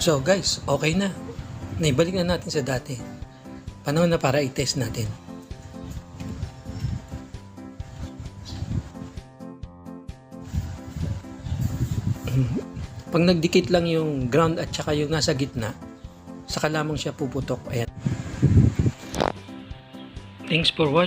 So guys, okay na. Naibalik na natin sa dati. Panahon na para i-test natin. Pag nagdikit lang yung ground at saka yung nasa gitna, saka lamang siya puputok. Ayan. Thanks for watching.